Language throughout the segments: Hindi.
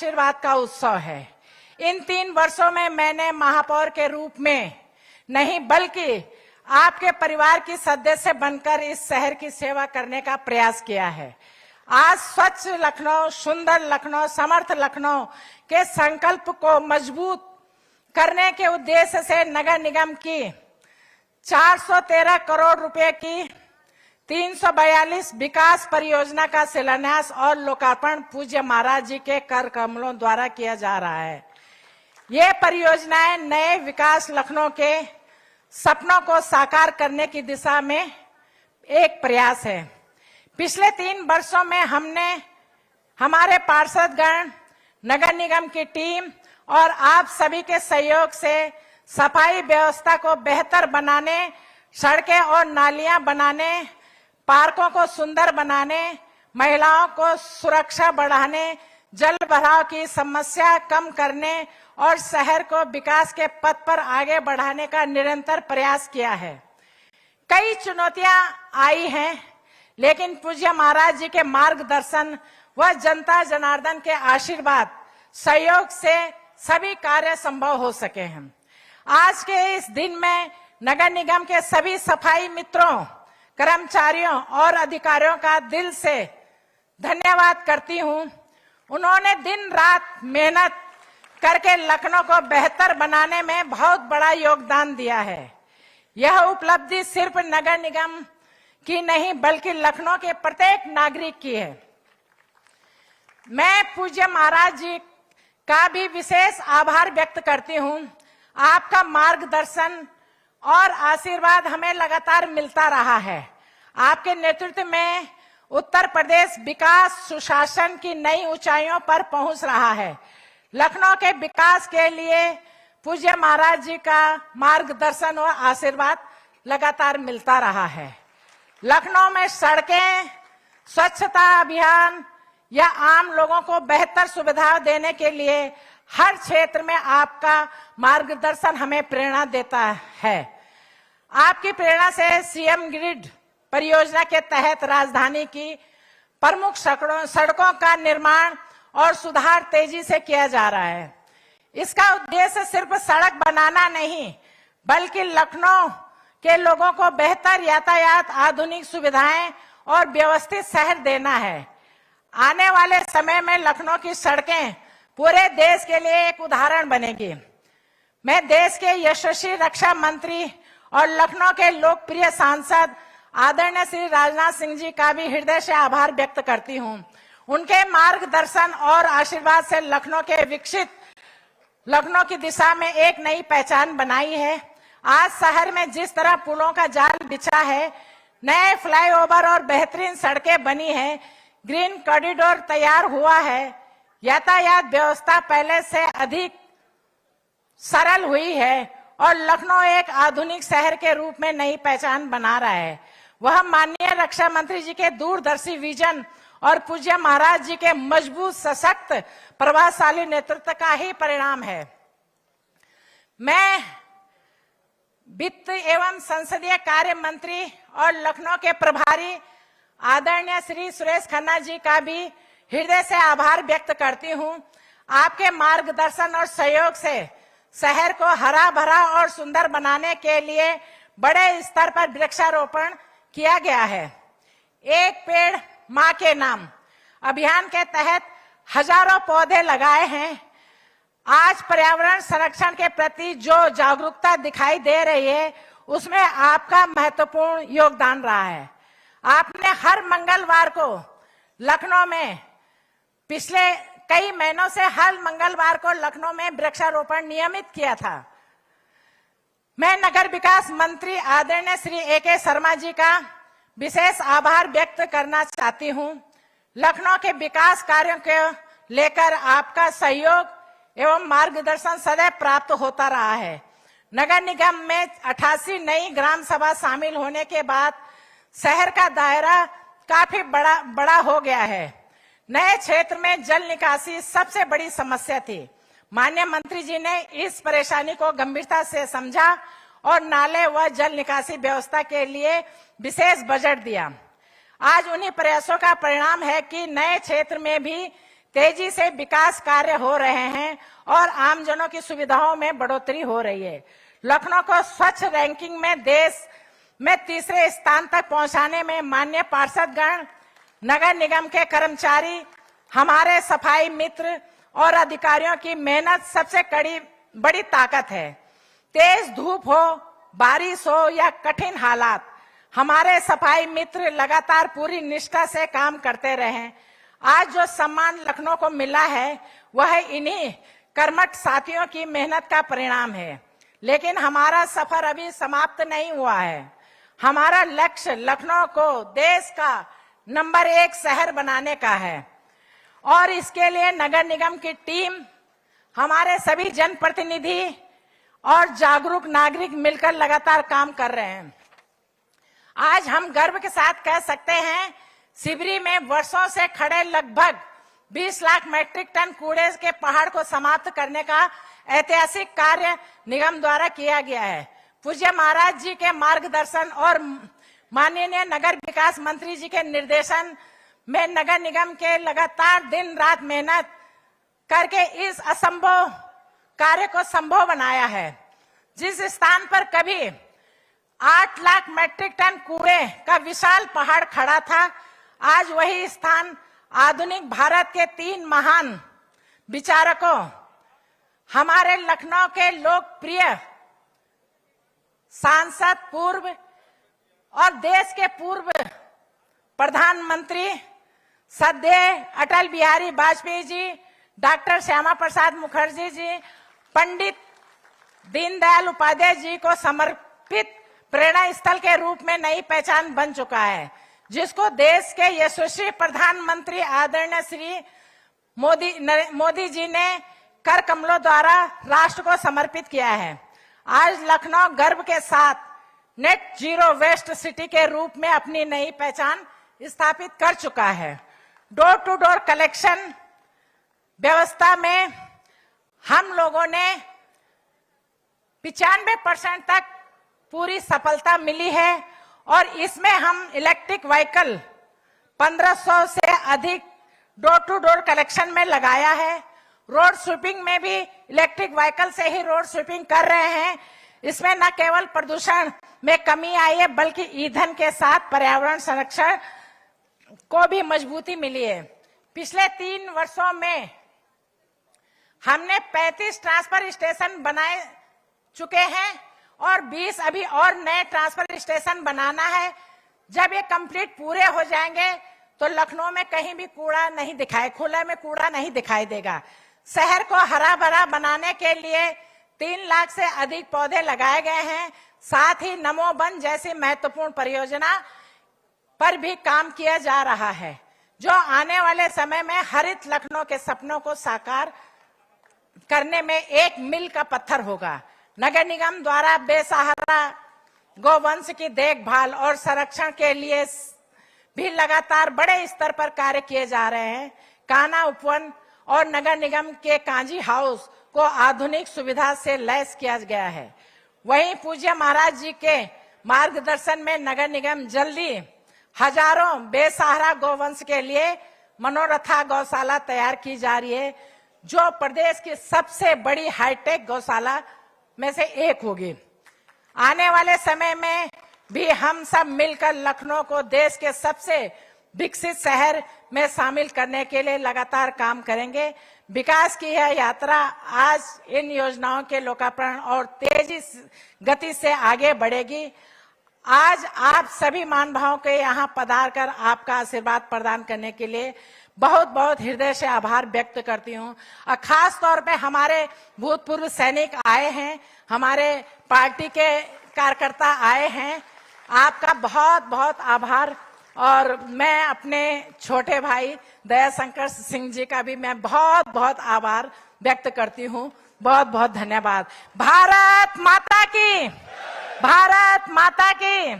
आशीर्वाद का उत्सव है। इन 3 वर्षों में मैंने महापौर के रूप में नहीं बल्कि आपके परिवार की सदस्य बनकर इस शहर की सेवा करने का प्रयास किया है। आज स्वच्छ लखनऊ, सुंदर लखनऊ, समर्थ लखनऊ के संकल्प को मजबूत करने के उद्देश्य से नगर निगम की 413 करोड़ रुपए की 342 विकास परियोजना का शिलान्यास और लोकार्पण पूज्य महाराज जी के कर कमलों द्वारा किया जा रहा है। ये परियोजनाएं नए विकास लखनऊ के सपनों को साकार करने की दिशा में एक प्रयास है। पिछले 3 वर्षों में हमने हमारे पार्षदगण, नगर निगम की टीम और आप सभी के सहयोग से सफाई व्यवस्था को बेहतर बनाने, सड़कें और नालियां बनाने, पार्कों को सुंदर बनाने, महिलाओं को सुरक्षा बढ़ाने, जल भराव की समस्या कम करने और शहर को विकास के पथ पर आगे बढ़ाने का निरंतर प्रयास किया है। कई चुनौतियां आई हैं, लेकिन पूज्य महाराज जी के मार्गदर्शन व जनता जनार्दन के आशीर्वाद सहयोग से सभी कार्य संभव हो सके हैं। आज के इस दिन में नगर निगम के सभी सफाई मित्रों, कर्मचारियों और अधिकारियों का दिल से धन्यवाद करती हूं। उन्होंने दिन रात मेहनत करके लखनऊ को बेहतर बनाने में बहुत बड़ा योगदान दिया है। यह उपलब्धि सिर्फ नगर निगम की नहीं बल्कि लखनऊ के प्रत्येक नागरिक की है। मैं पूज्य महाराज जी का भी विशेष आभार व्यक्त करती हूं। आपका मार्गदर्शन और आशीर्वाद हमें लगातार मिलता रहा है। आपके नेतृत्व में उत्तर प्रदेश विकास सुशासन की नई ऊंचाइयों पर पहुंच रहा है। लखनऊ के विकास के लिए पूज्य महाराज जी का मार्गदर्शन और आशीर्वाद लगातार मिलता रहा है। लखनऊ में सड़कें, स्वच्छता अभियान या आम लोगों को बेहतर सुविधा देने के लिए हर क्षेत्र में आपका मार्गदर्शन हमें प्रेरणा देता है। आपकी प्रेरणा से सीएम ग्रिड परियोजना के तहत राजधानी की प्रमुख सड़कों का निर्माण और सुधार तेजी से किया जा रहा है। इसका उद्देश्य सिर्फ सड़क बनाना नहीं बल्कि लखनऊ के लोगों को बेहतर यातायात, आधुनिक सुविधाएं और व्यवस्थित शहर देना है। आने वाले समय में लखनऊ की सड़कें पूरे देश के लिए एक उदाहरण बनेगी। मैं देश के यशस्वी रक्षा मंत्री और लखनऊ के लोकप्रिय सांसद आदरणीय श्री राजनाथ सिंह जी का भी हृदय से आभार व्यक्त करती हूं। उनके मार्गदर्शन और आशीर्वाद से लखनऊ के विकसित लखनऊ की दिशा में एक नई पहचान बनाई है। आज शहर में जिस तरह पुलों का जाल बिछा है, नए फ्लाईओवर और बेहतरीन सड़कें बनी है, ग्रीन कॉरिडोर तैयार हुआ है, यातायात व्यवस्था पहले से अधिक सरल हुई है और लखनऊ एक आधुनिक शहर के रूप में नई पहचान बना रहा है। वह माननीय रक्षा मंत्री जी के दूरदर्शी विजन और पूज्य महाराज जी के मजबूत, सशक्त, प्रभावशाली नेतृत्व का ही परिणाम है। मैं वित्त एवं संसदीय कार्य मंत्री और लखनऊ के प्रभारी आदरणीय श्री सुरेश खन्ना जी का भी हृदय से आभार व्यक्त करती हूं। आपके मार्गदर्शन और सहयोग से शहर को हरा भरा और सुंदर बनाने के लिए बड़े स्तर पर वृक्षारोपण किया गया है। एक पेड़ मां के नाम अभियान के तहत हजारों पौधे लगाए हैं। आज पर्यावरण संरक्षण के प्रति जो जागरूकता दिखाई दे रही है, उसमें आपका महत्वपूर्ण योगदान रहा है। आपने हर मंगलवार को लखनऊ में पिछले कई महीनों से हर मंगलवार को लखनऊ में वृक्षारोपण नियमित किया था। मैं नगर विकास मंत्री आदरणीय श्री AK शर्मा जी का विशेष आभार व्यक्त करना चाहती हूं। लखनऊ के विकास कार्यों को लेकर आपका सहयोग एवं मार्गदर्शन सदैव प्राप्त होता रहा है। नगर निगम में 88 नई ग्राम सभा शामिल होने के बाद शहर का दायरा काफी बड़ा हो गया है। नए क्षेत्र में जल निकासी सबसे बड़ी समस्या थी। माननीय मंत्री जी ने इस परेशानी को गंभीरता से समझा और नाले व जल निकासी व्यवस्था के लिए विशेष बजट दिया। आज उन्हीं प्रयासों का परिणाम है कि नए क्षेत्र में भी तेजी से विकास कार्य हो रहे हैं और आमजनों की सुविधाओं में बढ़ोतरी हो रही है। लखनऊ को स्वच्छ रैंकिंग में देश में तीसरे स्थान तक पहुंचाने में माननीय पार्षदगण, नगर निगम के कर्मचारी, हमारे सफाई मित्र और अधिकारियों की मेहनत सबसे बड़ी ताकत है। तेज धूप हो, बारिश हो या कठिन हालात, हमारे सफाई मित्र लगातार पूरी निष्ठा से काम करते रहे। आज जो सम्मान लखनऊ को मिला है वह इन्हीं कर्मठ साथियों की मेहनत का परिणाम है। लेकिन हमारा सफर अभी समाप्त नहीं हुआ है। हमारा लक्ष्य लखनऊ को देश का नंबर 1 शहर बनाने का है और इसके लिए नगर निगम की टीम, हमारे सभी जनप्रतिनिधि और जागरूक नागरिक मिलकर लगातार काम कर रहे हैं। आज हम गर्व के साथ कह सकते हैं, सिबरी में वर्षों से खड़े लगभग 20 लाख मैट्रिक टन कूड़े के पहाड़ को समाप्त करने का ऐतिहासिक कार्य निगम द्वारा किया गया है। पूज्य महाराज जी के मार्गदर्शन और माननीय नगर विकास मंत्री जी के निर्देशन में नगर निगम के लगातार दिन रात मेहनत करके इस असंभव कार्य को संभव बनाया है। जिस स्थान पर कभी 8 लाख मैट्रिक टन कूड़े का विशाल पहाड़ खड़ा था, आज वही स्थान आधुनिक भारत के 3 महान विचारकों, हमारे लखनऊ के लोकप्रिय सांसद, पूर्व और देश के पूर्व प्रधानमंत्री सद्य अटल बिहारी वाजपेयी जी, डॉक्टर श्यामा प्रसाद मुखर्जी जी, पंडित दीनदयाल उपाध्याय जी को समर्पित प्रेरणा स्थल के रूप में नई पहचान बन चुका है, जिसको देश के यशस्वी प्रधानमंत्री आदरणीय श्री मोदी जी ने कर कमलों द्वारा राष्ट्र को समर्पित किया है। आज लखनऊ गर्व के साथ नेट जीरो वेस्ट सिटी के रूप में अपनी नई पहचान स्थापित कर चुका है। डोर टू डोर कलेक्शन व्यवस्था में हम लोगों ने 95% तक पूरी सफलता मिली है और इसमें हम इलेक्ट्रिक व्हीकल 1500 से अधिक डोर टू डोर कलेक्शन में लगाया है। रोड स्वीपिंग में भी इलेक्ट्रिक व्हीकल से ही रोड स्वीपिंग कर रहे हैं। इसमें न केवल प्रदूषण में कमी आई है बल्कि ईंधन के साथ पर्यावरण संरक्षण को भी मजबूती मिली है। पिछले 3 वर्षों में हमने 35 ट्रांसफर स्टेशन बनाए चुके हैं और 20 अभी और नए ट्रांसफर स्टेशन बनाना है। जब ये कंप्लीट पूरे हो जाएंगे तो लखनऊ में कहीं भी कूड़ा नहीं दिखाई, खुले में कूड़ा नहीं दिखाई देगा। शहर को हरा भरा बनाने के लिए 3 लाख से अधिक पौधे लगाए गए हैं। साथ ही नमो वन जैसी महत्वपूर्ण परियोजना पर भी काम किया जा रहा है, जो आने वाले समय में हरित लखनऊ के सपनों को साकार करने में एक मील का पत्थर होगा। नगर निगम द्वारा बेसहारा गौवंश की देखभाल और संरक्षण के लिए भी लगातार बड़े स्तर पर कार्य किए जा रहे हैं। कान्हा उपवन और नगर निगम के कांजी हाउस को आधुनिक सुविधा से लैस किया गया है। वहीं पूज्य महाराज जी के मार्गदर्शन में नगर निगम जल्दी हजारों बेसहारा गौवंश के लिए मनोरथा गौशाला तैयार की जा रही है, जो प्रदेश की सबसे बड़ी हाईटेक गौशाला में से एक होगी। आने वाले समय में भी हम सब मिलकर लखनऊ को देश के सबसे विकसित शहर में शामिल करने के लिए लगातार काम करेंगे। विकास की यह यात्रा आज इन योजनाओं के लोकार्पण और तेजी गति से आगे बढ़ेगी। आज आप सभी महानुभावों के यहाँ पधार कर आपका आशीर्वाद प्रदान करने के लिए बहुत बहुत हृदय से आभार व्यक्त करती हूँ। और खास तौर पे हमारे भूतपूर्व सैनिक आए हैं, हमारे पार्टी के कार्यकर्ता आए हैं, आपका बहुत बहुत आभार। और मैं अपने छोटे भाई दयाशंकर सिंह जी का भी मैं बहुत बहुत आभार व्यक्त करती हूँ। बहुत बहुत धन्यवाद। भारत माता की, भारत माता की,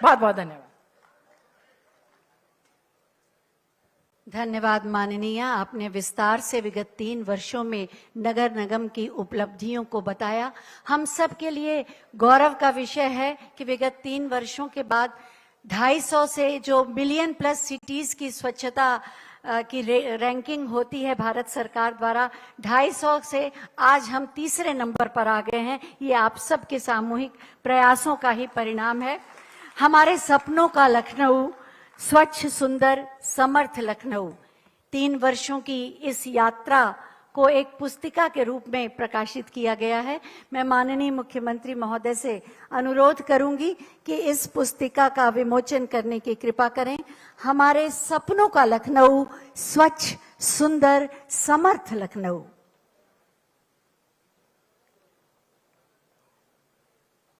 बहुत बहुत धन्यवाद। धन्यवाद माननीय, आपने विस्तार से विगत 3 वर्षों में नगर निगम की उपलब्धियों को बताया। हम सब के लिए गौरव का विषय है कि विगत 3 वर्षों के बाद 250 से जो मिलियन प्लस सिटीज की स्वच्छता की रैंकिंग होती है भारत सरकार द्वारा, 250 से आज हम तीसरे नंबर पर आ गए हैं। ये आप सबके सामूहिक प्रयासों का ही परिणाम है। हमारे सपनों का लखनऊ, स्वच्छ सुंदर समर्थ लखनऊ, 3 वर्षों की इस यात्रा को एक पुस्तिका के रूप में प्रकाशित किया गया है। मैं माननीय मुख्यमंत्री महोदय से अनुरोध करूंगी कि इस पुस्तिका का विमोचन करने की कृपा करें। हमारे सपनों का लखनऊ, स्वच्छ सुंदर समर्थ लखनऊ।